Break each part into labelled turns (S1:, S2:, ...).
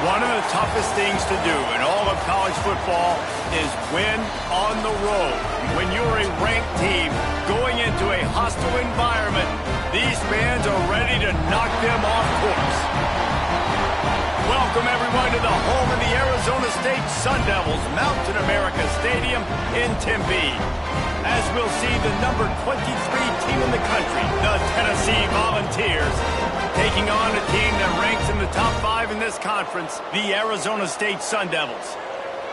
S1: One of the toughest things to do in all of college football is win on the road. When you're a ranked team going into a hostile environment, these fans are ready to knock them off course. Welcome, everyone, to the home of the Arizona State Sun Devils, Mountain America Stadium in Tempe. As we'll see the number 23 team in the country, the Tennessee Volunteers, taking on a team that ranks in the top 5 in this conference, the Arizona State Sun Devils.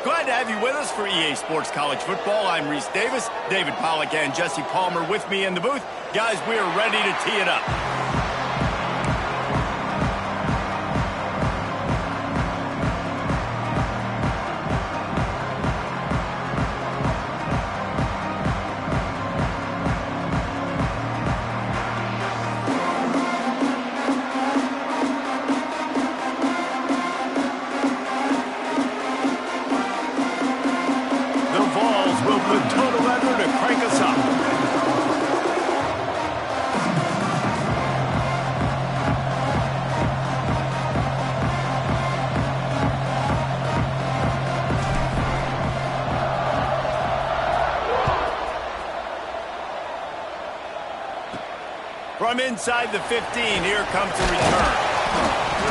S1: Glad to have you with us for EA Sports College Football. I'm Reese Davis, David Pollack and Jesse Palmer with me in the booth. Guys, we are ready to tee it up. From inside the 15, here comes the return.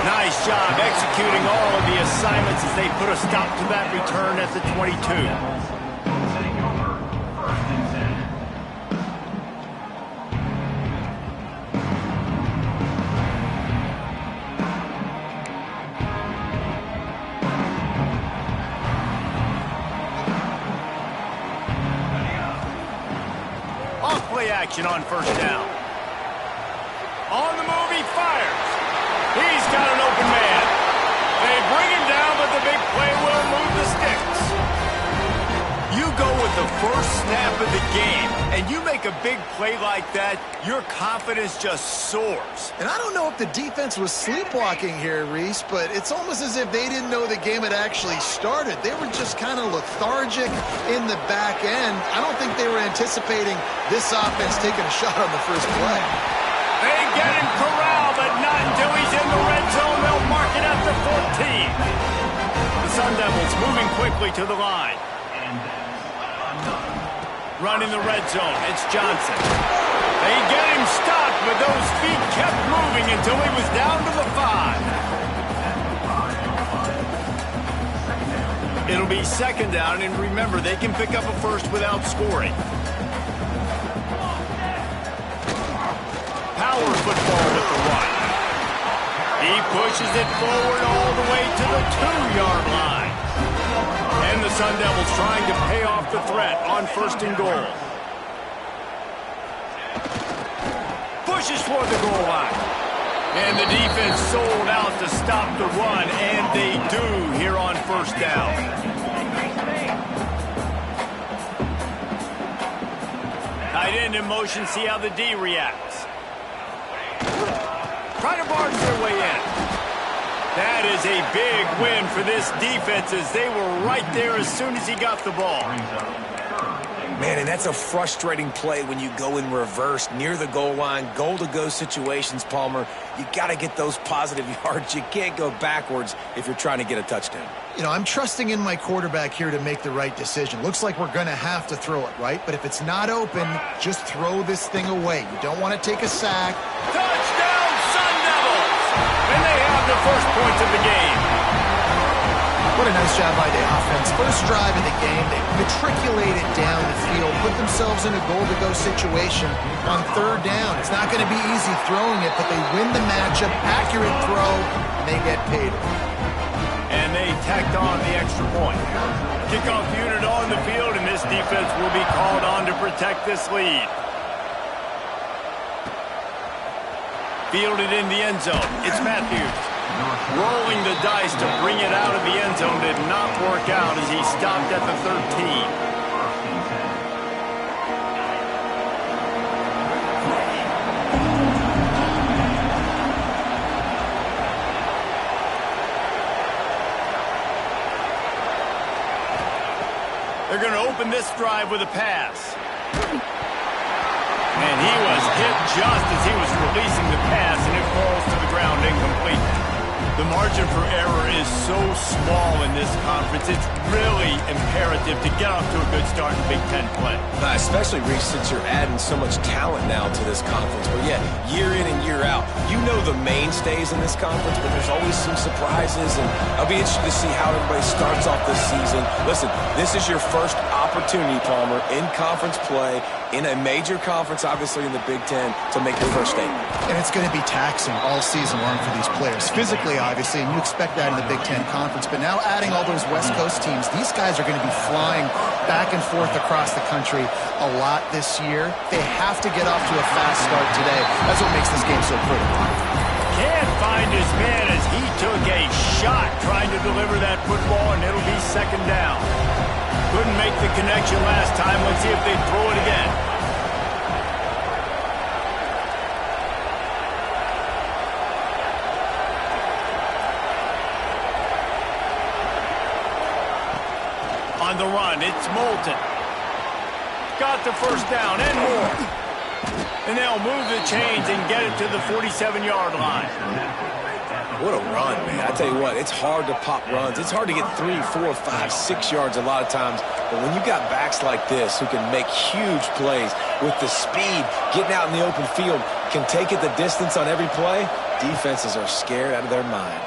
S1: Nice job executing all of the assignments as they put a stop to that return at the 22. Off-play action on first down. On the move, he fires. He's got an open man. They bring him down, but the big play will move the sticks. You go with the first snap of the game, and you make a big play like that, your confidence just soars.
S2: And I don't know if the defense was sleepwalking here, Reese, but it's almost as if they didn't know the game had actually started. They were just kind of lethargic in the back end. I don't think they were anticipating this offense taking a shot on the first play.
S1: They get him corralled, but not until he's in the red zone. They'll mark it at the 14. The Sun Devils moving quickly to the line. Running the red zone, it's Johnson. They get him stopped, but those feet kept moving until he was down to the 5. It'll be second down, and remember, they can pick up a first without scoring. Power football with the run. He pushes it forward all the way to the 2-yard line. And the Sun Devils trying to pay off the threat on first and goal. Pushes for the goal line. And the defense sold out to stop the run, and they do here on first down. Tight end in motion, see how the D reacts. Try to barge their way in. That is a big win for this defense as they were right there as soon as he got the ball.
S3: Man, and that's a frustrating play when you go in reverse near the goal line, goal-to-go situations, Palmer. You got to get those positive yards. You can't go backwards if you're trying to get a touchdown.
S2: You know, I'm trusting in my quarterback here to make the right decision. Looks like we're going to have to throw it, right? But if it's not open, just throw this thing away. You don't want to take a sack.
S1: Touchdown, Sun Devils! And they have the first points of the game.
S2: What a nice job by the offense. First drive of the game, they matriculated down the field, put themselves in a goal-to-go situation on third down. It's not going to be easy throwing it, but they win the matchup, accurate throw, and they get paid.
S1: And they tacked on the extra point. Kickoff unit on the field, and this defense will be called on to protect this lead. Fielded in the end zone. It's Matthews. Rolling the dice to bring it out of the end zone did not work out as he stopped at the 13. They're going to open this drive with a pass. And he was hit just as he was releasing the pass, and it falls to the ground incomplete. The margin for error is so small in this conference. It's really imperative to get off to a good start in Big Ten play.
S3: Especially, Reese, since you're adding so much talent now to this conference. But yeah, year in and year out, you know the mainstays in this conference, but there's always some surprises, and I'll be interested to see how everybody starts off this season. Listen, this is your first opportunity, Palmer, in conference play, in a major conference, obviously in the Big Ten, to make your first statement.
S2: And it's going to be taxing all season long for these players. Physically, obviously, and you expect that in the Big Ten Conference. But now adding all those West Coast teams, these guys are going to be flying back and forth across the country a lot this year. They have to get off to a fast start today. That's what makes this game so critical.
S1: Can't find his man as he took a shot trying to deliver that football, and it'll be second down. Couldn't make the connection last time. Let's see if they throw it again. On the run, it's Moulton. Got the first down and more. And they'll move the chains and get it to the 47-yard line.
S3: What a run, man. I tell you what, it's hard to pop runs. It's hard to get 3, 4, 5, 6 yards a lot of times. But when you got backs like this who can make huge plays with the speed, getting out in the open field, can take it the distance on every play, defenses are scared out of their mind.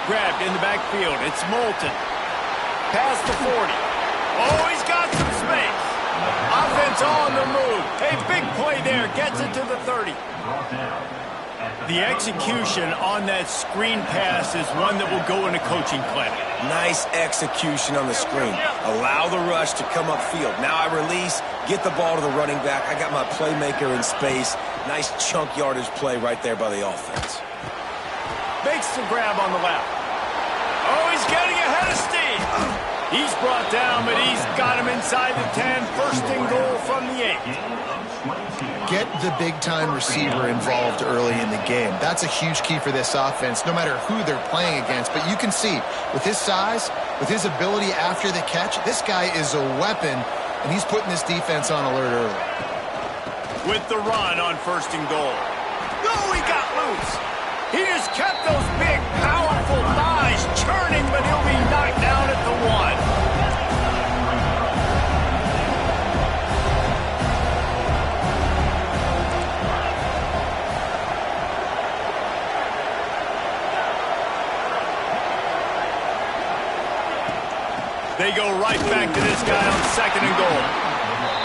S1: Grabbed in the backfield. It's Moulton. Past the 40. Oh, he's got some space. Offense on the move. A big play there. Gets it to the 30. The execution on that screen pass is one that will go in a coaching clinic.
S3: Nice execution on the screen. Allow the rush to come upfield. Now I release, get the ball to the running back. I got my playmaker in space. Nice chunk yardage play right there by the offense.
S1: Makes the grab on the left. Oh, he's getting ahead of steam. He's brought down, but he's got him inside the 10. First and goal from the 8.
S2: Get the big-time receiver involved early in the game. That's a huge key for this offense, no matter who they're playing against. But you can see, with his size, with his ability after the catch, this guy is a weapon, and he's putting this defense on alert early.
S1: With the run on first and goal. Oh, he got loose. He just kept those big, powerful thighs churning, but he'll be knocked down at the 1. They go right back to this guy on second and goal.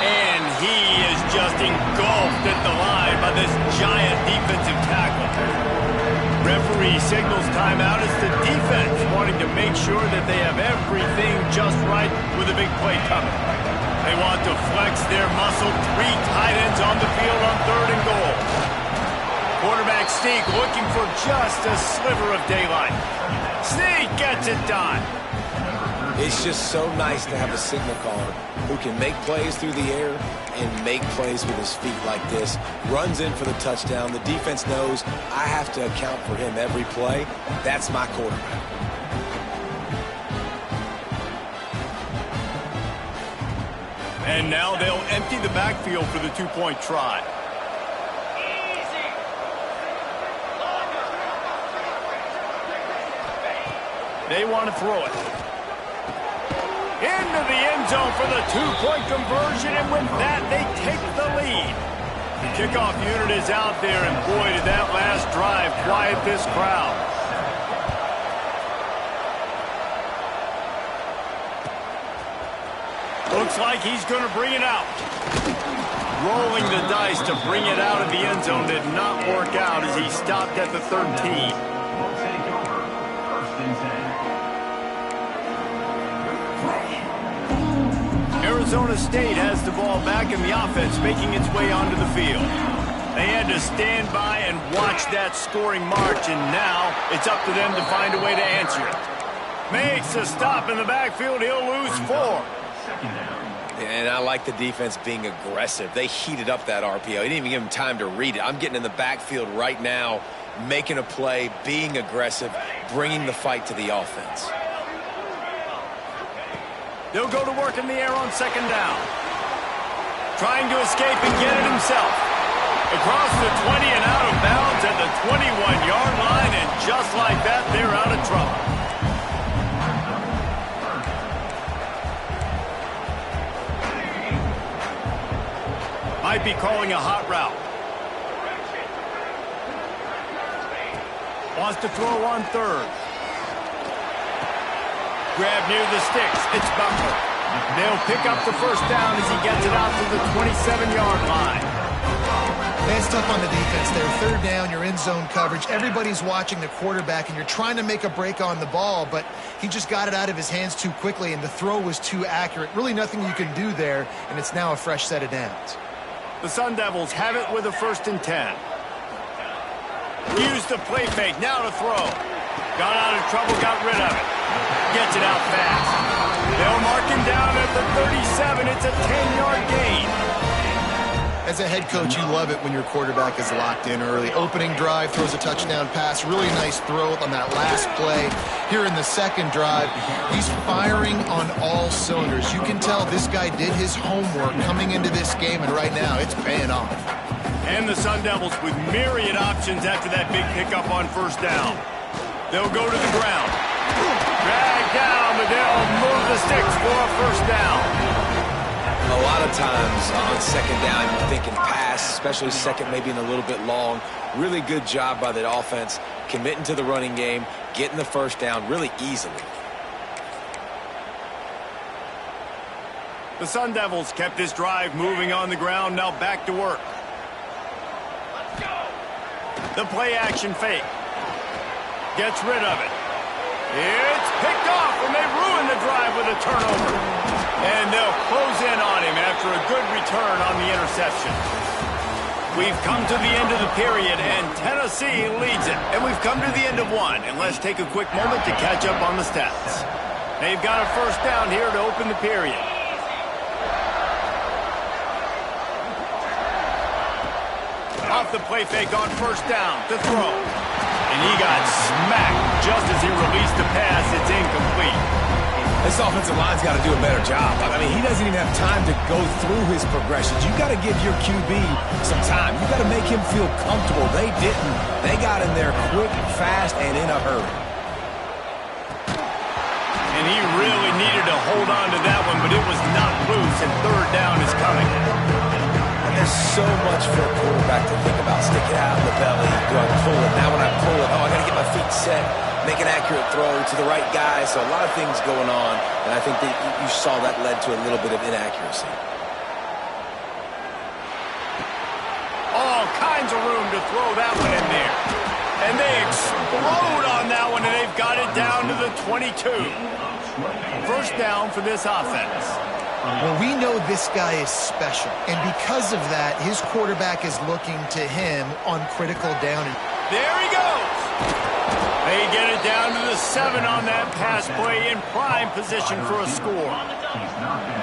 S1: And he is just engulfed at the line by this giant defensive tackle. Referee signals timeout as the defense wanting to make sure that they have everything just right with a big play coming. They want to flex their muscle. 3 tight ends on the field on third and goal. Quarterback Sneak looking for just a sliver of daylight. Sneak gets it done.
S3: It's just so nice to have a signal caller who can make plays through the air and make plays with his feet like this. Runs in for the touchdown. The defense knows I have to account for him every play. That's my quarterback.
S1: And now they'll empty the backfield for the 2-point try. They want to throw it. Into the end zone for the 2-point conversion, and with that, they take the lead. The kickoff unit is out there, and boy, did that last drive quiet this crowd. Looks like he's going to bring it out. Rolling the dice to bring it out of the end zone did not work out as he stopped at the 13. Arizona State has the ball back in the offense, making its way onto the field. They had to stand by and watch that scoring march, and now it's up to them to find a way to answer it. Makes a stop in the backfield. He'll lose 4.
S3: And I like the defense being aggressive. They heated up that RPO. He didn't even give him time to read it. I'm getting in the backfield right now, making a play, being aggressive, bringing the fight to the offense.
S1: They'll go to work in the air on second down. Trying to escape and get it himself. Across the 20 and out of bounds at the 21-yard line. Just like that, they're out of trouble. Might be calling a hot route. Wants to throw on third. Grab near the sticks. It's Butler. They'll pick up the first down as he gets it out to the 27-yard line.
S2: That's tough on the defense there. Third down, you're in zone coverage. Everybody's watching the quarterback, and you're trying to make a break on the ball, but he just got it out of his hands too quickly, and the throw was too accurate. Really nothing you can do there, and it's now a fresh set of downs.
S1: The Sun Devils have it with a 1st and 10. Used the play fake, now to throw. Got out of trouble, got rid of it. Gets it out fast. They'll mark him down at the 37. It's a 10-yard gain.
S2: As a head coach, you love it when your quarterback is locked in early. Opening drive, throws a touchdown pass. Really nice throw on that last play. Here in the second drive, he's firing on all cylinders. You can tell this guy did his homework coming into this game, and right now it's paying off.
S1: And the Sun Devils with myriad options after that big pickup on 1st down. They'll go to the ground. Drag down, but they'll move the sticks for a 1st down.
S3: A lot of times on 2nd down, you're thinking pass, especially 2nd, maybe in a little bit long. Really good job by the offense, committing to the running game, getting the 1st down really easily.
S1: The Sun Devils kept this drive moving on the ground, now back to work. The play action fake. Gets rid of it. It's picked off, and they ruin the drive with a turnover. And they'll close in on him after a good return on the interception. We've come to the end of the period, and Tennessee leads it. And we've come to the end of one, and let's take a quick moment to catch up on the stats. They've got a 1st down here to open the period. Off the play fake on 1st down to throw. And he got smacked just as he released the pass. It's incomplete.
S3: This offensive line's got to do a better job. I mean, he doesn't even have time to go through his progressions. You got to give your QB some time. You got to make him feel comfortable. They didn't. They got in there quick, fast, and in a hurry.
S1: And he really needed to hold on to that one, but it was not loose, and 3rd down is coming.
S3: There's so much for a quarterback to think about. Stick it out in the belly. Do I pull it? Now when I pull it, I got to get my feet set. Make an accurate throw to the right guy. So a lot of things going on, and I think that you saw that led to a little bit of inaccuracy.
S1: All kinds of room to throw that one in there. And they explode on that one, and they've got it down to the 22. 1st down for this offense.
S2: Well, we know this guy is special, and because of that, his quarterback is looking to him on critical down.
S1: There he goes. They get it down to the 7 on that pass play in prime position for a score.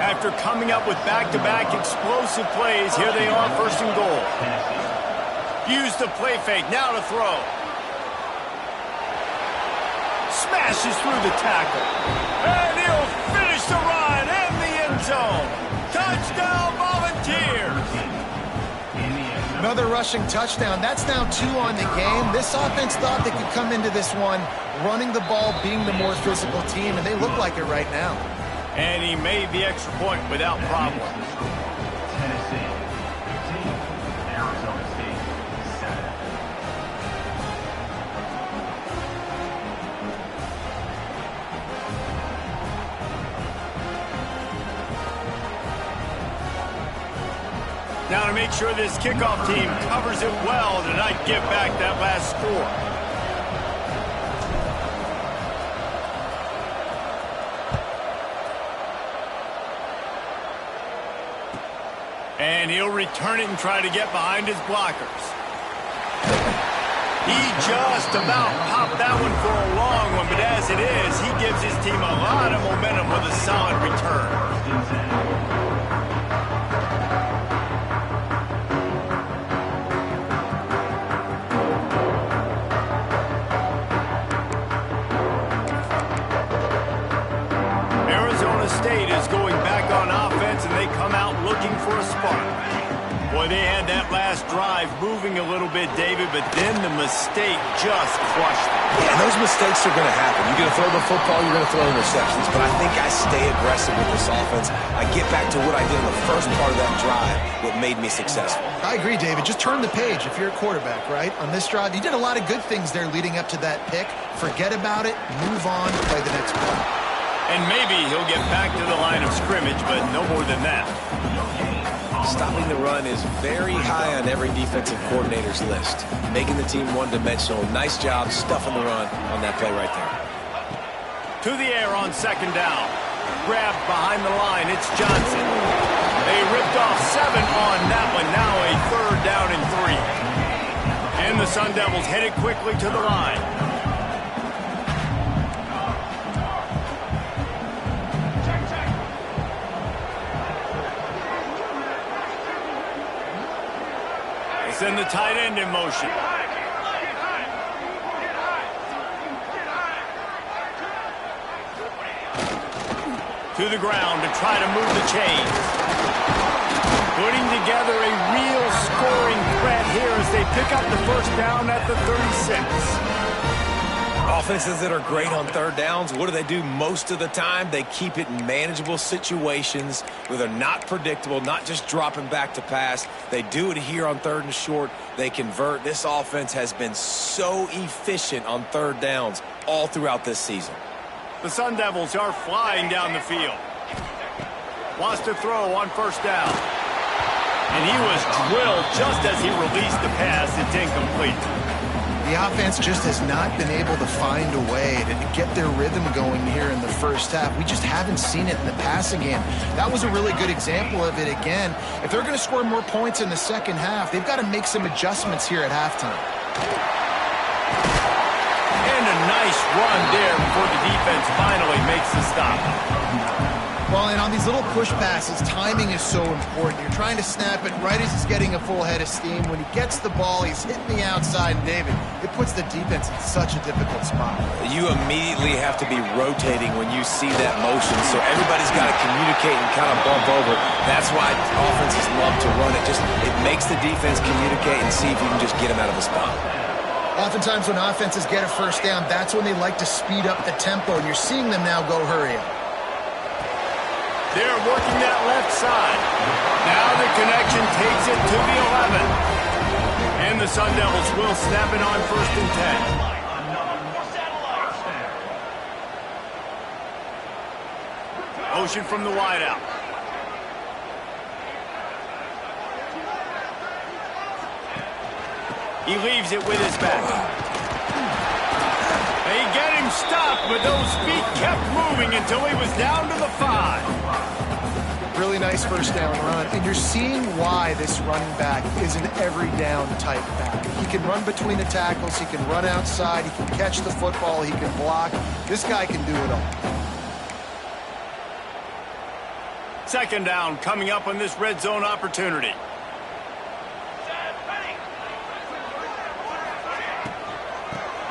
S1: After coming up with back-to-back explosive plays, here they are 1st and goal. Use the play fake, now to throw. Smashes through the tackle. And he'll finish the run in the end zone. Touchdown, Volunteers!
S2: Another rushing touchdown. That's now 2 on the game. This offense thought they could come into this one running the ball, being the more physical team, and they look like it right now.
S1: And he made the extra point without problem.
S4: Tennessee 15, Arizona State 7.
S1: Now to make sure this kickoff team covers it well to not give back that last score. And he'll return it and try to get behind his blockers. He just about popped that one for a long one, but as it is, he gives his team a lot of momentum with a solid return. State is going back on offense, and they come out looking for a spark. Boy, they had that last drive moving a little bit, David, but then the mistake just crushed them.
S3: Yeah, and those mistakes are going to happen. You're going to throw the football, you're going to throw interceptions, but I think I stay aggressive with this offense. I get back to what I did in the first part of that drive, what made me successful.
S2: I agree, David. Just turn the page if you're a quarterback, right? On this drive, you did a lot of good things there leading up to that pick. Forget about it, move on, play the next play.
S1: And maybe he'll get back to the line of scrimmage, but no more than that.
S3: Stopping the run is very high on every defensive coordinator's list. Making the team one-dimensional. Nice job stuffing the run on that play right there.
S1: To the air on second down. Grabbed behind the line. It's Johnson. They ripped off 7 on that one. Now a 3rd down and 3. And the Sun Devils headed quickly to the line. Send the tight end in motion. To the ground to try to move the chains. Putting together a real scoring threat here as they pick up the first down at the 36.
S3: Offenses that are great on 3rd downs, what do? Most of the time, they keep it in manageable situations where they're not predictable, not just dropping back to pass. They do it here on 3rd and short. They convert. This offense has been so efficient on 3rd downs all throughout this season.
S1: The Sun Devils are flying down the field. Wants to throw on first down. And he was drilled just as he released the pass. It's incomplete.
S2: The offense just has not been able to find a way to get their rhythm going here in the first half. We just haven't seen it in the passing game. That was a really good example of it again. If they're going to score more points in the second half, they've got to make some adjustments here at halftime.
S1: And a nice run there before the defense finally makes the stop.
S2: Well, and on these little push passes, timing is so important. You're trying to snap it right as he's getting a full head of steam. When he gets the ball, he's hitting the outside, and David, it puts the defense in such a difficult spot.
S3: You immediately have to be rotating when you see that motion, so everybody's got to communicate and kind of bump over. That's why offenses love to run it. It makes the defense communicate and see if you can just get them out of the spot.
S2: Oftentimes when offenses get a first down, that's when they like to speed up the tempo, and you're seeing them now go hurry up.
S1: They're working that left side. Now the connection takes it to the 11. And the Sun Devils will snap it on 1st and 10. Motion from the wideout. He leaves it with his back. They get him stopped, but those feet kept moving until he was down to the 5.
S2: Really nice first down run, and you're seeing why this running back is an every down type back. He can run between the tackles, he can run outside, he can catch the football, he can block. This guy can do it all.
S1: 2nd down coming up on this red zone opportunity.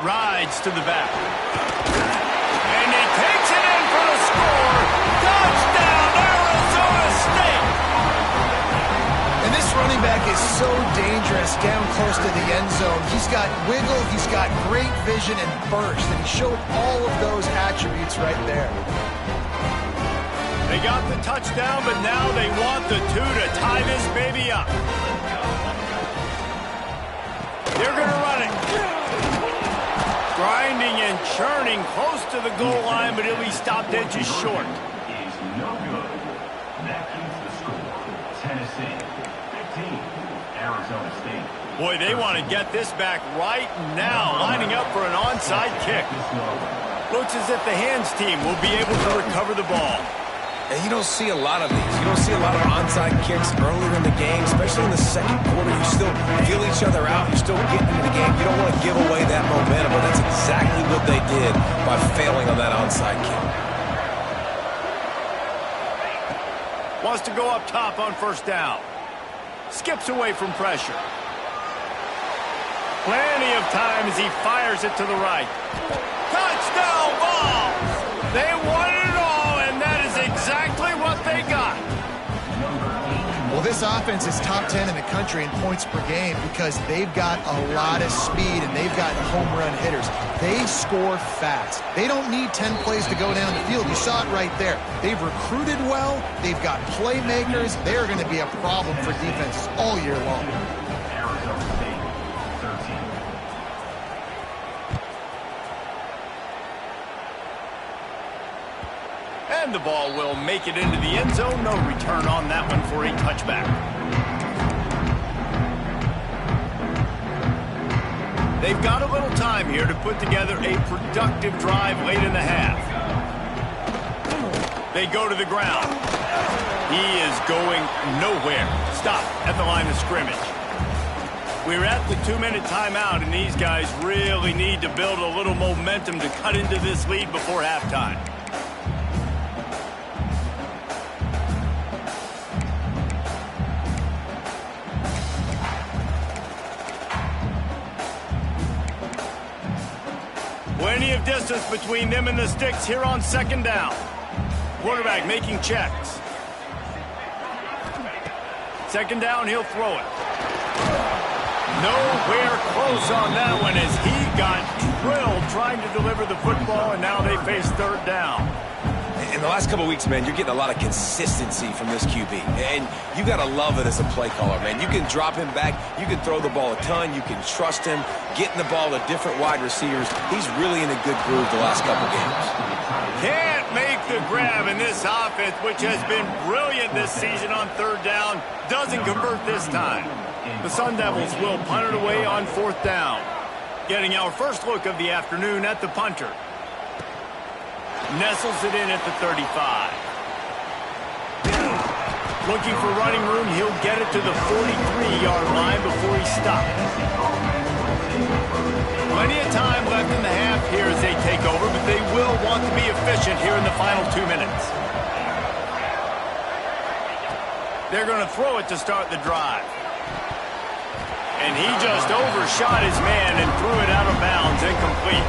S1: Rides to the back. And he takes it in for the score. Touchdown, Arizona State!
S2: And this running back is so dangerous down close to the end zone. He's got wiggle, he's got great vision and burst, and he showed all of those attributes right there.
S1: They got the touchdown, but now they want the 2 to tie this baby up. They're going to run it. Grinding and churning close to the goal line, but he'll be stopped dead just short.
S4: Is no good. That keeps the score. Tennessee 15, Arizona State.
S1: Boy, they want to get this back right now, lining up for an onside kick. Looks as if the hands team will be able to recover the ball.
S3: And you don't see a lot of these. You don't see a lot of onside kicks earlier in the game, especially in the second quarter. You still feel each other out. You're still getting into the game. You don't want to give away that momentum, but that's exactly what they did by failing on that onside kick.
S1: Wants to go up top on first down. Skips away from pressure. Plenty of time as he fires it to the right. Touchdown ball! They won it all, and that is exactly what they got.
S2: Well, this offense is top 10 in the country in points per game because they've got a lot of speed and they've got home run hitters. They score fast. They don't need 10 plays to go down the field. You saw it right there. They've recruited well. They've got playmakers. They're going to be a problem for defenses all year long.
S4: Arizona State, 13.
S1: And the ball will make it into the end zone. No return on that one for a touchback. They've got a little time here to put together a productive drive late in the half. They go to the ground. He is going nowhere. Stop at the line of scrimmage. We're at the 2-minute timeout, and these guys really need to build a little momentum to cut into this lead before halftime. Plenty of distance between them and the sticks here on second down. Quarterback making checks. Second down, he'll throw it. Nowhere close on that one as he got drilled trying to deliver the football, and now they face third down.
S3: In the last couple of weeks, man, you're getting a lot of consistency from this QB. And you got to love it as a play caller, man. You can drop him back. You can throw the ball a ton. You can trust him, getting the ball to different wide receivers. He's really in a good groove the last couple games.
S1: Can't make the grab in this offense, which has been brilliant this season on third down. Doesn't convert this time. The Sun Devils will punt it away on fourth down. Getting our first look of the afternoon at the punter. Nestles it in at the 35. Looking for running room, he'll get it to the 43-yard line before he stops. Plenty of time left in the half here as they take over, but they will want to be efficient here in the final 2 minutes. They're going to throw it to start the drive. And he just overshot his man and threw it out of bounds, incomplete.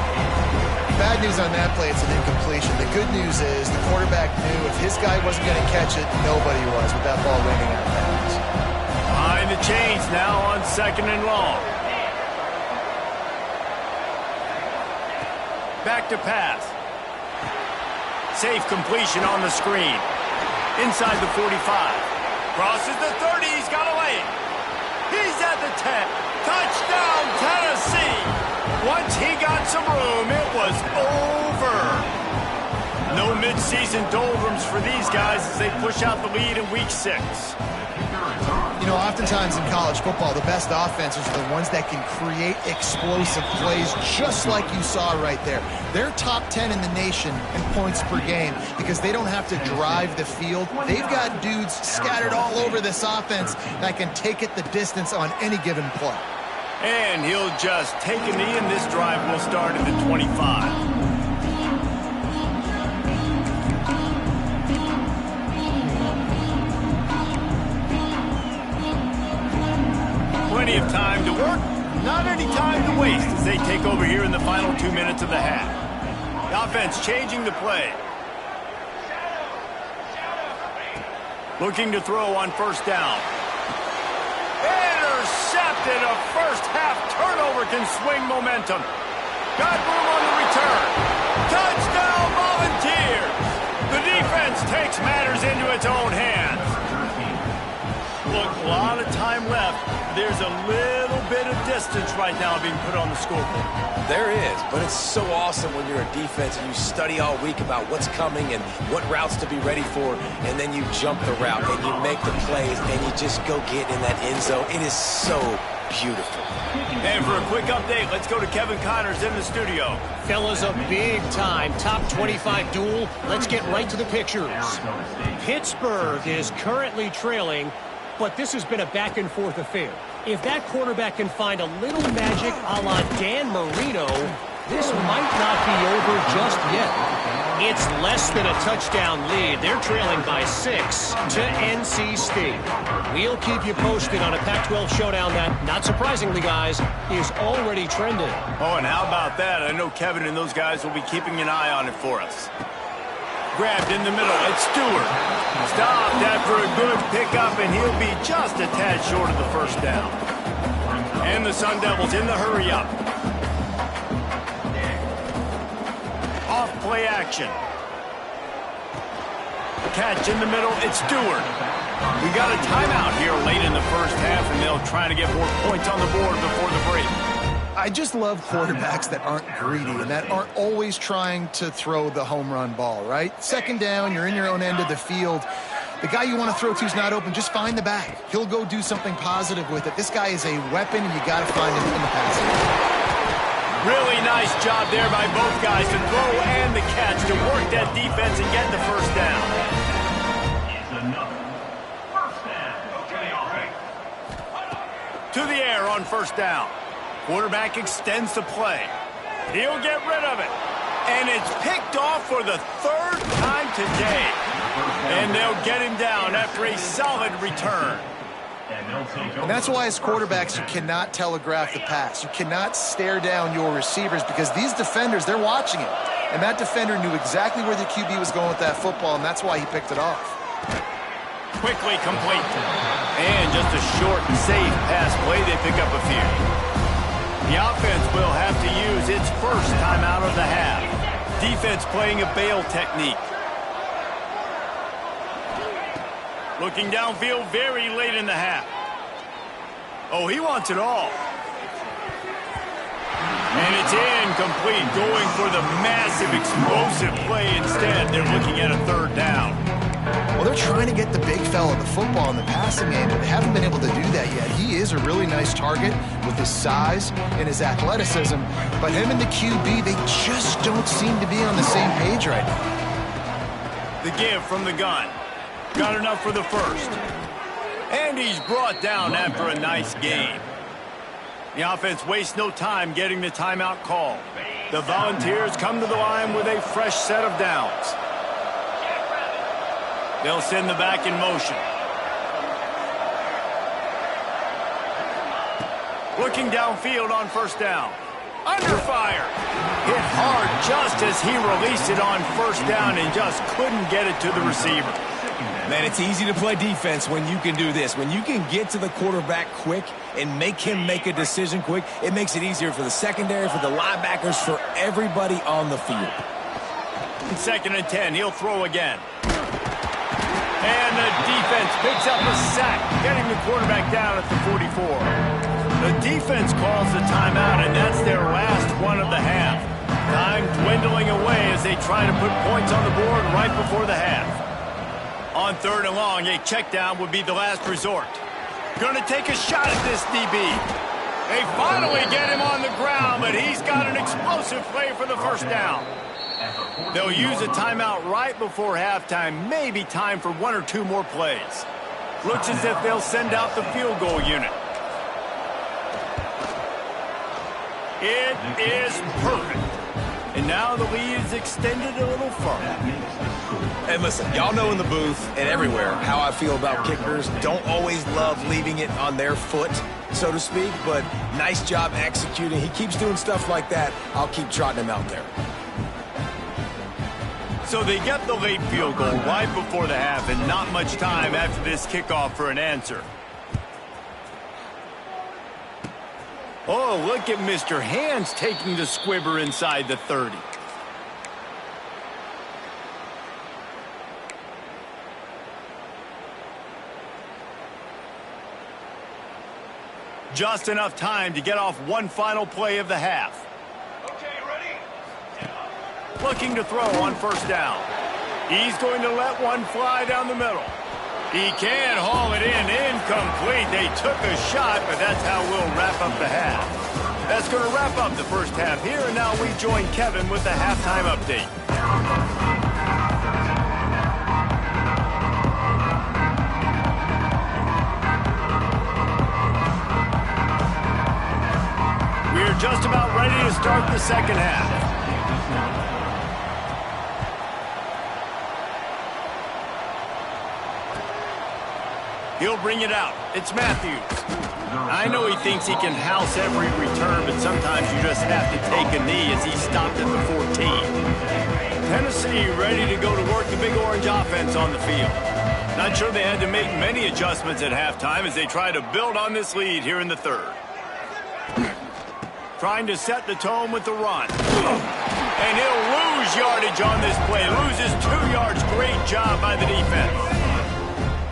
S2: Bad news on that play, it's an incompletion. The good news is the quarterback knew if his guy wasn't going to catch it, nobody was with that ball landing out of bounds.
S1: Behind the chains now on second and long. Back to pass. Safe completion on the screen. Inside the 45. Crosses the 30. He's got a lane. He's at the 10. Touchdown, Tennessee. Once he got some room, it was over. No mid-season doldrums for these guys as they push out the lead in week 6.
S2: You know, oftentimes in college football, the best offenses are the ones that can create explosive plays just like you saw right there. They're top 10 in the nation in points per game because they don't have to drive the field. They've got dudes scattered all over this offense that can take it the distance on any given play.
S1: And he'll just take a knee, and this drive will start at the 25. Plenty of time to work, not any time to waste as they take over here in the final 2 minutes of the half. The offense changing the play. Looking to throw on first down. Intercepted. A first half turnover can swing momentum. Got room on the return. Touchdown Volunteers. The defense takes matters into its own hands. Look, a lot of time left. There's a little bit of distance right now being put on the scoreboard.
S3: There is, but it's so awesome when you're a defense and you study all week about what's coming and what routes to be ready for, and then you jump the route and you make the plays and you just go get in that end zone. It is so beautiful.
S1: And for a quick update, let's go to Kevin Connors in the studio.
S5: Fellas, a big-time top 25 duel. Let's get right to the pictures. Pittsburgh is currently trailing, but this has been a back-and-forth affair. If that quarterback can find a little magic a la Dan Marino, this might not be over just yet. It's less than a touchdown lead. They're trailing by 6 to NC State. We'll keep you posted on a Pac-12 showdown that, not surprisingly, guys, is already trending.
S1: Oh, and how about that? I know Kevin and those guys will be keeping an eye on it for us. Grabbed in the middle. It's Stewart. Stopped after a good pickup, and he'll be just a tad short of the first down. And the Sun Devils in the hurry-up. Off play action. Catch in the middle. It's Stewart. We got a timeout here late in the first half, and they'll try to get more points on the board before the break.
S2: I just love quarterbacks that aren't greedy and that aren't always trying to throw the home run ball, right? Second down, you're in your own end of the field. The guy you want to throw to is not open. Just find the back. He'll go do something positive with it. This guy is a weapon, and you got to find him in the passing game.
S1: Really nice job there by both guys to throw and the catch to work that defense and get the first down. To the air on first down. Quarterback extends the play. He'll get rid of it. And it's picked off for the third time today. And they'll get him down after a solid return.
S2: And that's why as quarterbacks you cannot telegraph the pass. You cannot stare down your receivers because these defenders, they're watching it. And that defender knew exactly where the QB was going with that football, and that's why he picked it off.
S1: Quickly complete. And just a short and safe pass play. They pick up a few. The offense will have to use its first timeout of the half. Defense playing a bail technique. Looking downfield very late in the half. Oh, he wants it all. And it's incomplete, going for the massive explosive play instead. They're looking at a third down.
S2: Well, they're trying to get the big fella the football in the passing game, but they haven't been able to do that yet. He is a really nice target with his size and his athleticism, but him and the QB, they just don't seem to be on the same page right now.
S1: The give from the gun. Got enough for the first. And he's brought down after a nice game. The offense wastes no time getting the timeout call. The Volunteers come to the line with a fresh set of downs. They'll send the back in motion. Looking downfield on first down. Under fire. Hit hard just as he released it on first down and just couldn't get it to the receiver.
S3: Man, it's easy to play defense when you can do this. When you can get to the quarterback quick and make him make a decision quick, it makes it easier for the secondary, for the linebackers, for everybody on the field.
S1: 2nd and 10, he'll throw again. And the defense picks up a sack, getting the quarterback down at the 44. The defense calls the timeout, and that's their last one of the half. Time dwindling away as they try to put points on the board right before the half. On 3rd and long, a check down would be the last resort. Going to take a shot at this DB. They finally get him on the ground, but he's got an explosive play for the first down. They'll use a timeout right before halftime, maybe time for 1 or 2 more plays. Looks as if they'll send out the field goal unit. It is perfect. And now the lead is extended a little further.
S3: And listen, y'all know in the booth and everywhere how I feel about kickers. Don't always love leaving it on their foot, so to speak, but nice job executing. He keeps doing stuff like that. I'll keep trotting him out there.
S1: So they get the late field goal right before the half and not much time after this kickoff for an answer. Oh, look at Mr. Hands taking the squibber inside the 30. Just enough time to get off one final play of the half.
S4: Okay, ready?
S1: Looking to throw on first down. He's going to let one fly down the middle. He can haul it in, incomplete. They took a shot, but that's how we'll wrap up the half. That's going to wrap up the first half here, and now we join Kevin with the halftime update. We're just about ready to start the second half. He'll bring it out. It's Matthews. I know he thinks he can house every return, but sometimes you just have to take a knee as he stopped at the 14. Tennessee Tennessee ready to go to work the Big Orange offense on the field. Not sure they had to make many adjustments at halftime as they try to build on this lead here in the third. Trying to set the tone with the run. And he'll lose yardage on this play. Loses 2 yards. Great job by the defense.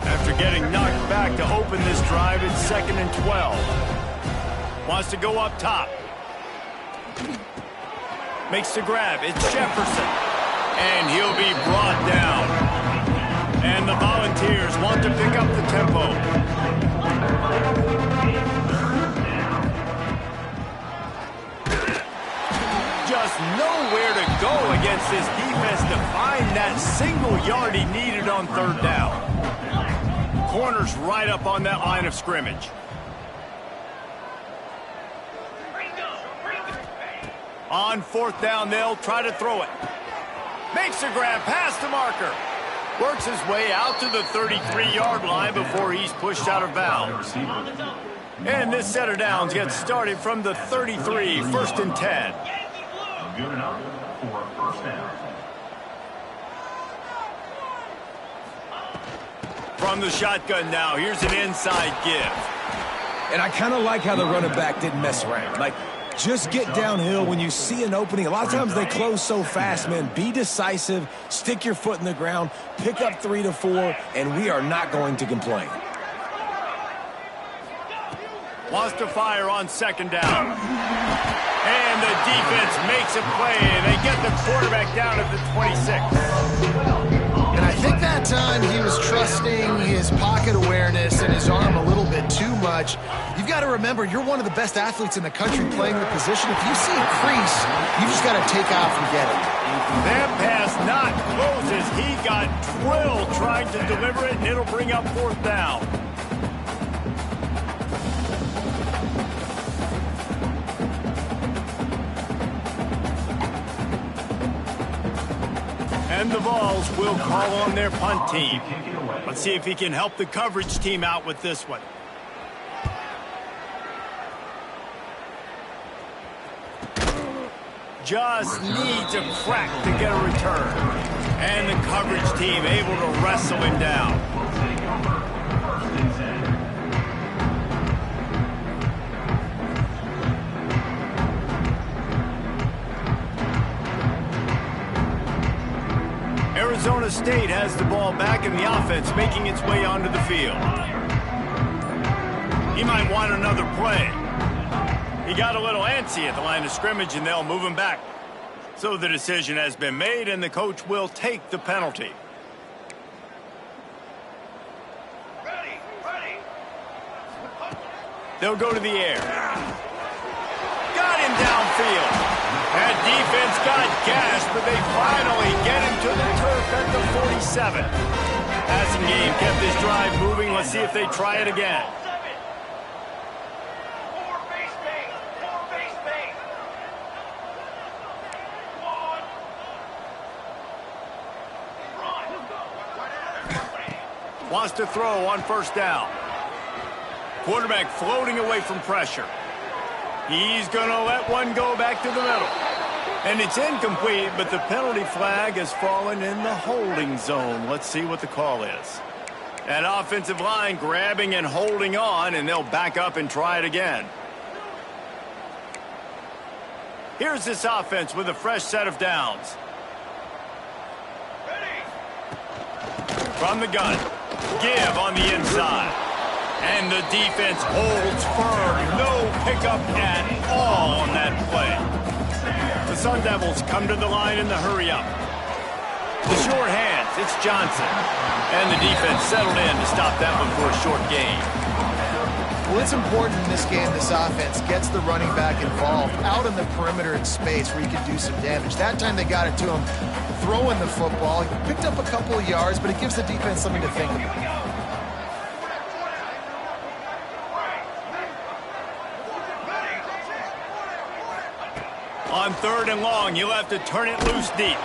S1: After getting knocked back to open this drive, it's 2nd and 12. Wants to go up top. Makes the grab. It's Jefferson. And he'll be brought down. And the Volunteers want to pick up the tempo. Just nowhere to go against this defense to find that single yard he needed on 3rd down. Corner's right up on that line of scrimmage. On 4th down, they'll try to throw it. Makes a grab past the marker. Works his way out to the 33-yard line before he's pushed out of bounds. And this set of downs gets started from the 33, 1st and 10.
S4: Good enough for a first down.
S1: From the shotgun now, here's an inside give.
S3: And I kind of like how the running back didn't mess around. Like, just get downhill when you see an opening. A lot of times they close so fast, man. Be decisive, stick your foot in the ground, pick up 3 to 4, and we are not going to complain.
S1: Wants to fire on 2nd down. And the defense makes a play, and they get the quarterback down at the 26.
S2: And I think that time he was trusting his pocket awareness and his arm a little bit too much. You've got to remember, you're one of the best athletes in the country playing the position. If you see a crease, you just got to take off and get it.
S1: That pass not close as he got drilled trying to deliver it, and it'll bring up 4th down. And the Vols will call on their punt team. Let's see if he can help the coverage team out with this one. Just needs a crack to get a return. And the coverage team able to wrestle him down. Arizona State has the ball back in the offense, making its way onto the field. He might want another play. He got a little antsy at the line of scrimmage, and they'll move him back. So the decision has been made, and the coach will take the penalty. They'll go to the air. Got him downfield. That defense got gashed, but they finally get him to the turf at the 47. Passing game kept this drive moving. Let's see if they try it again. Wants to throw on 1st down. Quarterback floating away from pressure. He's going to let one go back to the middle. And it's incomplete, but the penalty flag has fallen in the holding zone. Let's see what the call is. That offensive line grabbing and holding on, and they'll back up and try it again. Here's this offense with a fresh set of downs. From the gun. Give on the inside. And the defense holds firm. No pickup at all on that play. The Sun Devils come to the line in the hurry-up. The short hands, it's Johnson. And the defense settled in to stop that one for a short gain.
S2: Well, it's important in this game, this offense gets the running back involved out in the perimeter in space where he can do some damage. That time they got it to him throwing the football. He picked up a couple of yards, but it gives the defense something to think about.
S1: On 3rd and long, he'll have to turn it loose deep.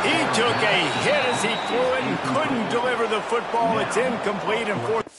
S1: He took a hit as he threw it and couldn't deliver the football. It's incomplete and 4th.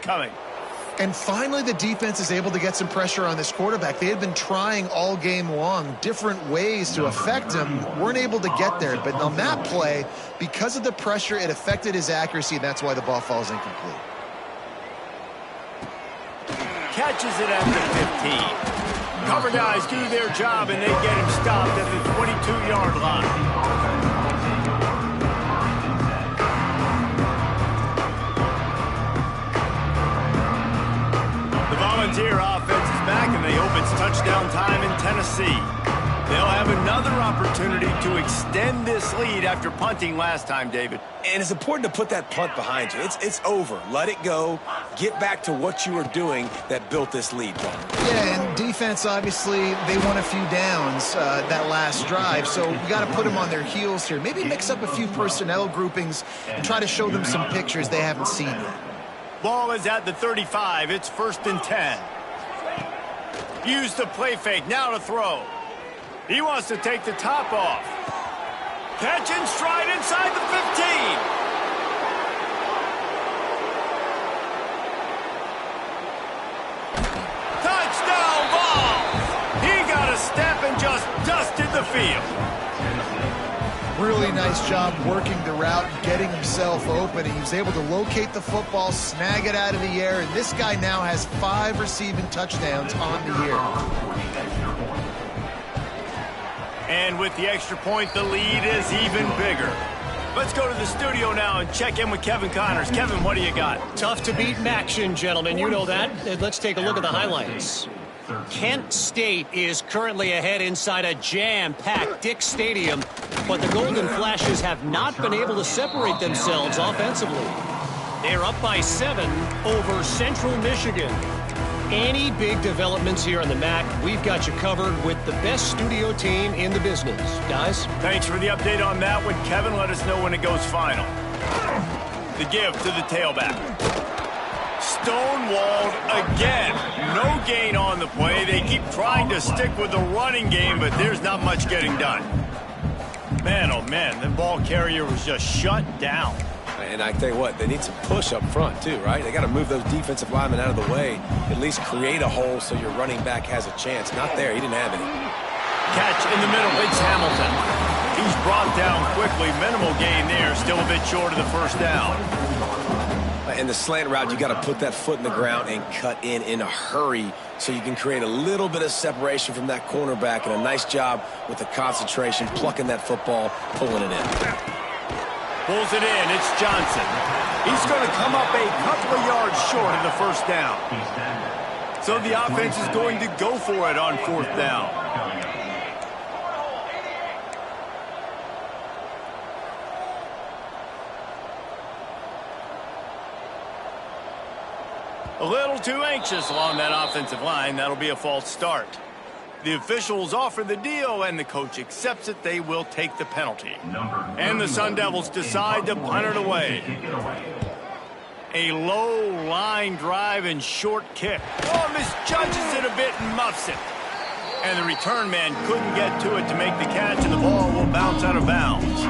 S1: coming.
S2: And finally, the defense is able to get some pressure on this quarterback. They had been trying all game long different ways to affect him. Weren't able to get there. But on that play, because of the pressure, it affected his accuracy, and that's why the ball falls incomplete.
S1: Catches it at the 15. Cover guys do their job, and they get him stopped at the 22-yard line. Volunteer offense is back, and they hope it's touchdown time in Tennessee. They'll have another opportunity to extend this lead after punting last time, David.
S3: And it's important to put that punt behind you. It's over. Let it go. Get back to what you were doing that built this lead, Paul.
S2: Yeah, and defense, obviously, they won a few downs that last drive, so we got to put them on their heels here. Maybe mix up a few personnel groupings and try to show them some pictures they haven't seen yet.
S1: Ball is at the 35. It's 1st and 10. Use the play fake. Now to throw. He wants to take the top off. Catch in stride inside the 15. Touchdown ball. He got a step and just dusted the field.
S2: Really nice job working the route, getting himself open. He was able to locate the football, snag it out of the air, and this guy now has 5 receiving touchdowns on the year.
S1: And with the extra point, the lead is even bigger. Let's go to the studio now and check in with Kevin Connors. Kevin, what do you got?
S5: Tough to beat in action, gentlemen. You know that. Let's take a look at the highlights. Kent State is currently ahead inside a jam-packed Dick Stadium, but the Golden Flashes have not been able to separate themselves offensively. They're up by 7 over Central Michigan. Any big developments here on the MAC, we've got you covered with the best studio team in the business. Guys?
S1: Thanks for the update on that one, Kevin. Let us know when it goes final. The give to the tailback. Stonewalled again. No gain on the play. They keep trying to stick with the running game, but there's not much getting done. Man, oh man, the ball carrier was just shut down.
S3: And I tell you what, they need some push up front too, right? They got to move those defensive linemen out of the way, at least create a hole so your running back has a chance. Not there. He didn't have any.
S1: Catch in the middle. It's Hamilton. He's brought down quickly. Minimal gain there. Still a bit short of the first down.
S3: In the slant route, you got to put that foot in the ground and cut in a hurry so you can create a little bit of separation from that cornerback, and a nice job with the concentration, plucking that football, pulling it in.
S1: Pulls it in. It's Johnson. He's going to come up a couple of yards short of the first down. So the offense is going to go for it on 4th down. A little too anxious along that offensive line. That'll be a false start. The officials offer the deal, and the coach accepts it. They will take the penalty. And the Sun Devils decide to punt it away. A low line drive and short kick. Oh, misjudges it a bit and muffs it. And the return man couldn't get to it to make the catch, and the ball will bounce out of bounds.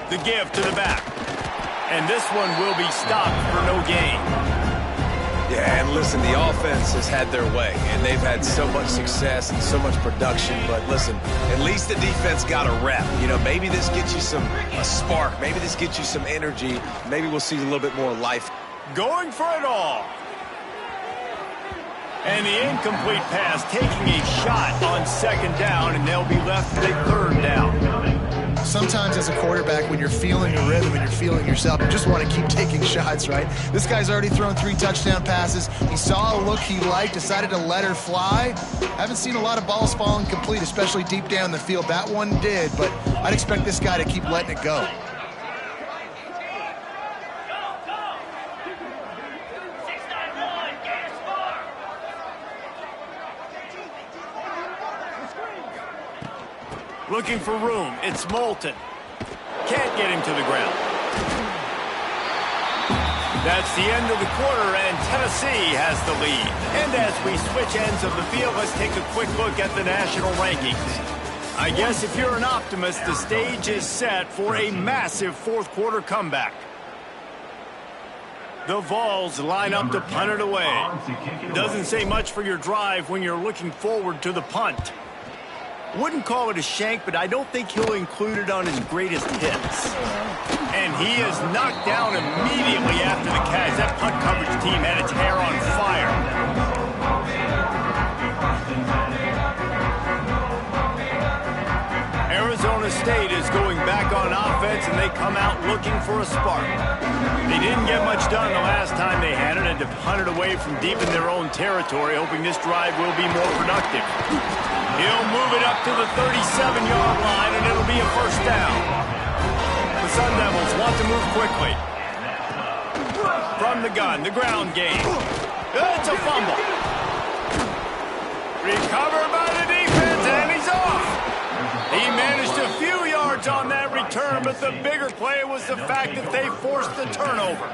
S1: The give to the back. And this one will be stopped for no gain.
S3: Yeah, and listen, the offense has had their way, and they've had so much success and so much production. But listen, at least the defense got a rep. You know, maybe this gets you a spark. Maybe this gets you some energy. Maybe we'll see a little bit more life.
S1: Going for it all. And the incomplete pass, taking a shot on 2nd down, and they'll be left with a 3rd down.
S2: Sometimes as a quarterback, when you're feeling a rhythm and you're feeling yourself, you just want to keep taking shots, right? This guy's already thrown 3 touchdown passes. He saw a look he liked, decided to let her fly. Haven't seen a lot of balls falling complete, especially deep down the field. That one did, but I'd expect this guy to keep letting it go.
S1: Looking for room. It's Moulton. Can't get him to the ground. That's the end of the quarter, and Tennessee has the lead. And as we switch ends of the field, let's take a quick look at the national rankings. I guess if you're an optimist, the stage is set for a massive fourth quarter comeback. The Vols line up to punt it away. Doesn't say much for your drive when you're looking forward to the punt. Wouldn't call it a shank, but I don't think he'll include it on his greatest hits. And he is knocked down immediately after the catch. That punt coverage team had its hair on fire. Arizona State is going back on offense, and they come out looking for a spark. They didn't get much done the last time they had it, and to punt it away from deep in their own territory, hoping this drive will be more productive. He'll move it up to the 37-yard line, and it'll be a first down. The Sun Devils want to move quickly. From the gun, the ground game. It's a fumble. Recovered by the defense, and he's off. He managed a few yards on that return, but the bigger play was the fact that they forced the turnover.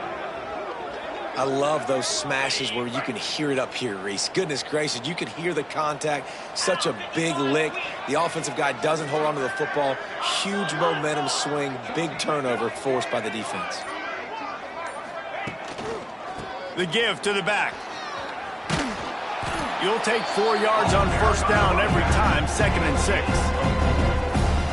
S3: I love those smashes where you can hear it up here, Reese. Goodness gracious, you can hear the contact. Such a big lick. The offensive guy doesn't hold on to the football. Huge momentum swing, big turnover forced by the defense.
S1: The give to the back. You'll take 4 yards on first down every time, 2nd and 6.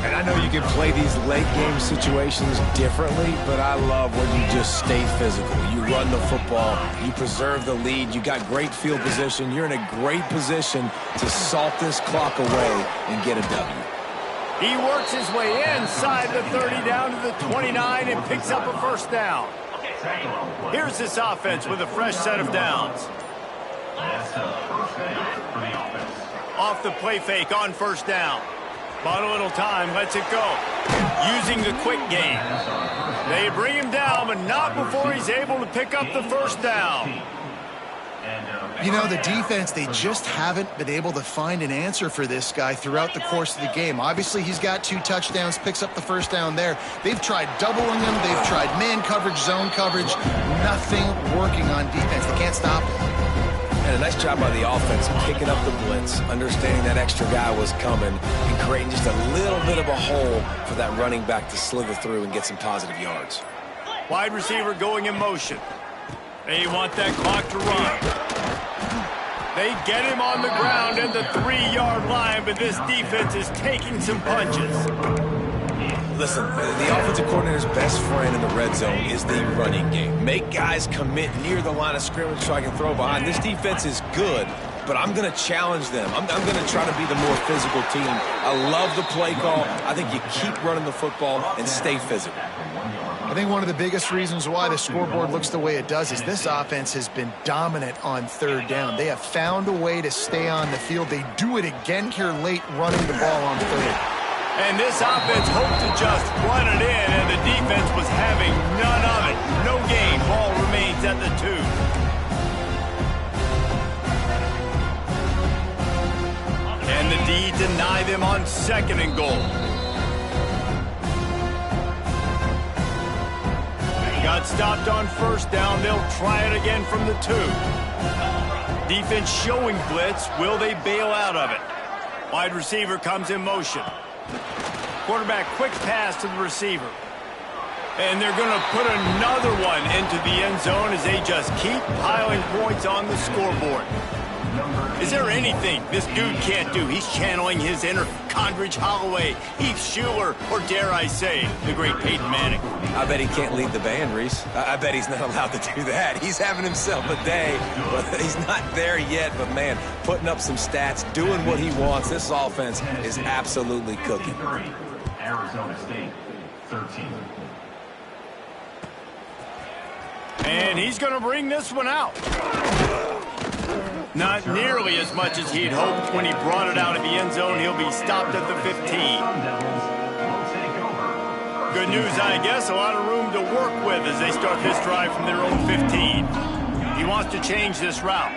S3: And I know you can play these late game situations differently, but I love when you just stay physical. You run the football, you preserve the lead, you got great field position, you're in a great position to salt this clock away and get a W.
S1: He works his way inside the 30 down to the 29 and picks up a first down. Here's this offense with a fresh set of downs. Off the play fake on first down. Bought a little time, lets it go. Using the quick game. They bring him down, but not before he's able to pick up the first down.
S2: You know, the defense, they just haven't been able to find an answer for this guy throughout the course of the game. Obviously, he's got 2 touchdowns, picks up the first down there. They've tried doubling him. They've tried man coverage, zone coverage. Nothing working on defense. They can't stop him.
S3: And a nice job by the offense picking up the blitz, understanding that extra guy was coming, and creating just a little bit of a hole for that running back to slither through and get some positive yards.
S1: Wide receiver going in motion. They want that clock to run. They get him on the ground at the 3-yard line, but this defense is taking some punches.
S3: Listen, the offensive coordinator's best friend in the red zone is the running game. Make guys commit near the line of scrimmage so I can throw behind. This defense is good, but I'm going to challenge them. I'm going to try to be the more physical team. I love the play call. I think you keep running the football and stay physical.
S2: I think one of the biggest reasons why the scoreboard looks the way it does is this offense has been dominant on 3rd down. They have found a way to stay on the field. They do it again here late, running the ball on 3rd.
S1: And this offense hoped to just run it in, and the defense was having none of it. No gain. Ball remains at the 2. And the D deny them on 2nd and goal. Got stopped on first down. They'll try it again from the 2. Defense showing blitz. Will they bail out of it? Wide receiver comes in motion. Quarterback quick pass to the receiver. And they're going to put another one into the end zone as they just keep piling points on the scoreboard. Is there anything this dude can't do? He's channeling his inner Condridge Holloway, Heath Schuler, or dare I say, the great Peyton Manning.
S3: I bet he can't lead the band, Reese. I bet he's not allowed to do that. He's having himself a day, but he's not there yet. But, man, putting up some stats, doing what he wants. This offense is absolutely cooking.
S4: Arizona State, 13.
S1: And he's going to bring this one out. Not nearly as much as he'd hoped when he brought it out of the end zone. He'll be stopped at the 15. Good news, I guess. A lot of room to work with as they start this drive from their own 15. He wants to change this route.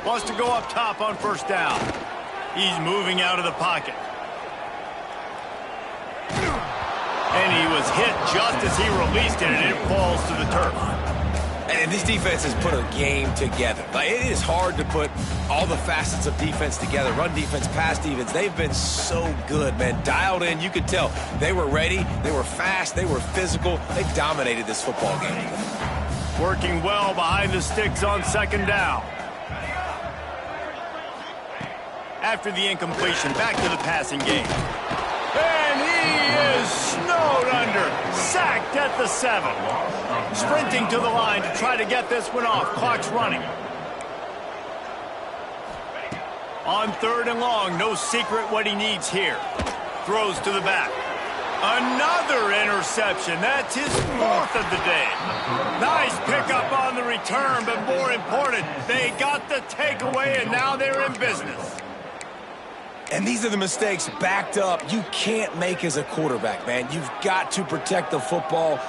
S1: Wants to go up top on first down. He's moving out of the pocket. And he was hit just as he released it, and it falls to the turf.
S3: And this defense has put a game together. Like, it is hard to put all the facets of defense together. Run defense, pass defense. They've been so good, man. Dialed in. You could tell they were ready. They were fast. They were physical. They dominated this football game.
S1: Working well behind the sticks on second down. After the incompletion, back to the passing game. And he is snowed under. Sacked at the 7. Sprinting to the line to try to get this one off. Clock's running. On 3rd and long, no secret what he needs here. Throws to the back. Another interception. That's his 4th of the day. Nice pickup on the return, but more important, they got the takeaway, and now they're in business.
S3: And these are the mistakes backed up you can't make as a quarterback, man. You've got to protect the football.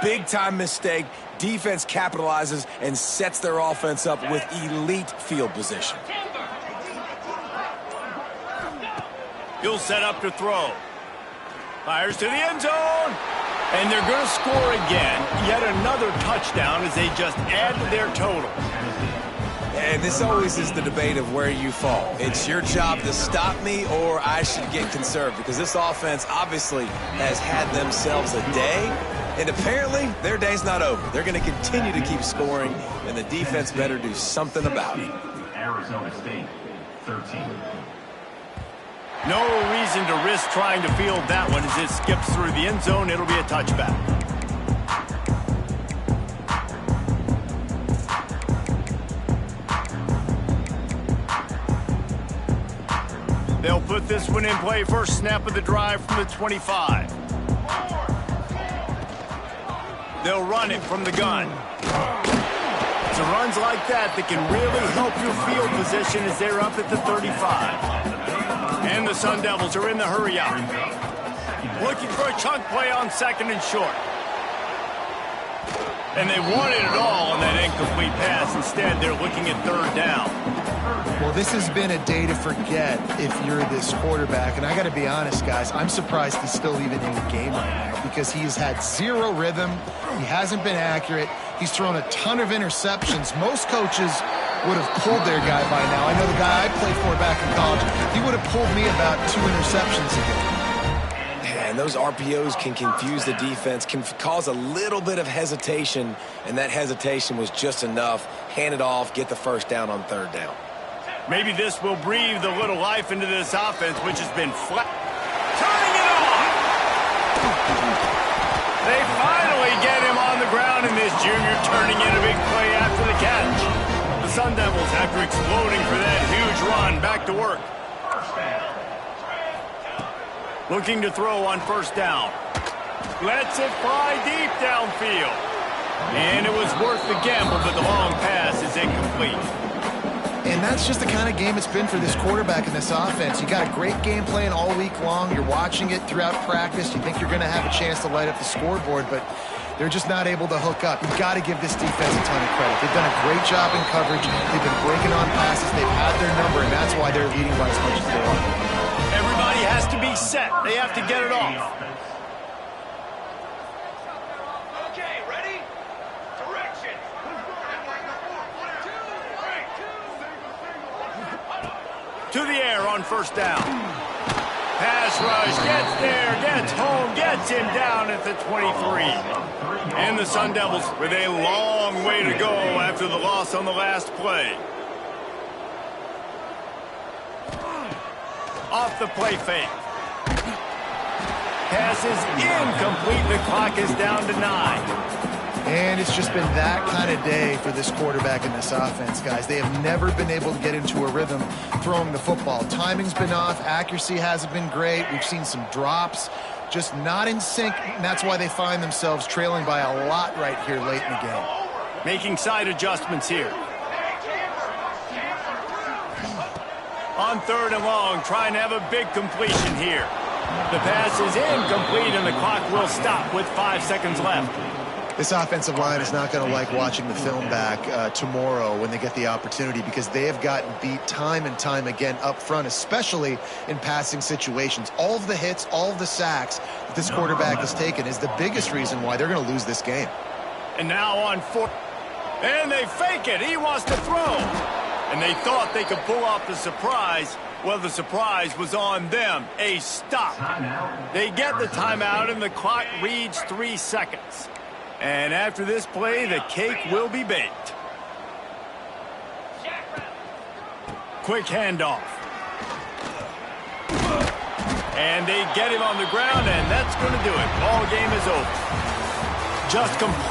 S3: Big-time mistake. Defense capitalizes and sets their offense up with elite field position.
S1: He'll set up to throw. Fires to the end zone. And they're going to score again. Yet another touchdown as they just add to their total.
S3: And this always is the debate of where you fall. It's your job to stop me, or I should get conserved, because this offense obviously has had themselves a day, and apparently their day's not over. They're going to continue to keep scoring, and the defense better do something about it.
S4: Arizona State, 13.
S1: No reason to risk trying to field that one. As it skips through the end zone, it'll be a touchback. They'll put this one in play. First snap of the drive from the 25. They'll run it from the gun. It's runs like that that can really help your field position as they're up at the 35. And the Sun Devils are in the hurry up. Looking for a chunk play on 2nd and short. And they wanted it all on that incomplete pass. Instead, they're looking at 3rd down.
S2: Well, this has been a day to forget if you're this quarterback. And I got to be honest, guys, I'm surprised he's still even in the game right now, because he has had zero rhythm. He hasn't been accurate. He's thrown a ton of interceptions. Most coaches would have pulled their guy by now. I know the guy I played for back in college, he would have pulled me about 2 interceptions ago.
S3: And those RPOs can confuse the defense, can cause a little bit of hesitation, and that hesitation was just enough. Hand it off, get the first down on 3rd down.
S1: Maybe this will breathe a little life into this offense, which has been flat. Turning it off! They finally get him on the ground, and this junior turning in a big play after the catch. The Sun Devils, after exploding for that huge run, back to work. Looking to throw on 1st down. Lets it fly deep downfield. And it was worth the gamble, but the long pass is incomplete.
S2: And that's just the kind of game it's been for this quarterback in this offense. You got a great game plan all week long. You're watching it throughout practice. You think you're going to have a chance to light up the scoreboard, but they're just not able to hook up. You've got to give this defense a ton of credit. They've done a great job in coverage. They've been breaking on passes. They've had their number, and that's why they're leading by as much as they are.
S1: Everybody has to be set. They have to get it off.
S6: Okay, ready? Direction.
S1: To the air on 1st down. Pass rush, gets there, gets home, gets him down at the 23. And the Sun Devils with a long way to go after the loss on the last play. Off the play fake. Pass is incomplete. The clock is down to 9.
S2: And it's just been that kind of day for this quarterback in this offense, guys. They have never been able to get into a rhythm throwing the football. Timing's been off. Accuracy hasn't been great. We've seen some drops. Just not in sync, and that's why they find themselves trailing by a lot right here late in the game.
S1: Making side adjustments here. On 3rd and long, trying to have a big completion here. The pass is incomplete, and the clock will stop with 5 seconds left.
S2: This offensive line is not going to like watching the film back tomorrow when they get the opportunity, because they have gotten beat time and time again up front, especially in passing situations. All of the hits, all of the sacks that this quarterback has taken is the biggest reason why they're going to lose this game.
S1: And now on fourth. And they fake it. He wants to throw. And they thought they could pull off the surprise. Well, the surprise was on them. A stop. They get the timeout, and the clock reads 3 seconds. And after this play, the cake will be baked. Quick handoff. And they get him on the ground, and that's going to do it. Ball game is over. Just complete.